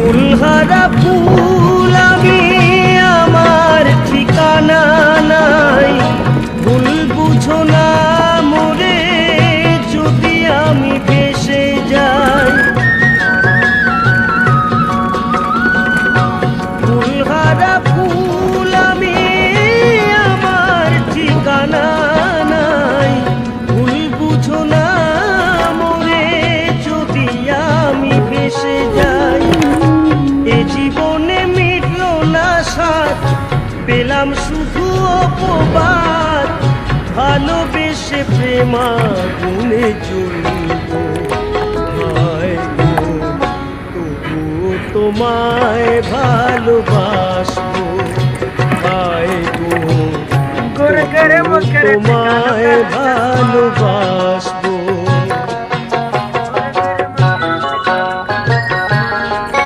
ফুলহারা ফুল আমি, আমার ঠিকানা নাই, ভুল বুঝো না মোরে যদি আমি ভেসে যাই। ফুলহারা ফুল আমি, আমার ঠিকানা নাই, ভুল বুঝো না মোরে যদি আমি ভেসে যাই। এ জীবনে মিটল না সাথ, পেলাম শুধু অপবাদ, ভালোবেসে প্রেমাগুনে জ্বলব। হায় গো, তবুও তোমায় ভালোবাসবো। হায় গো, তবুও তোমায় ভালোবাসবো।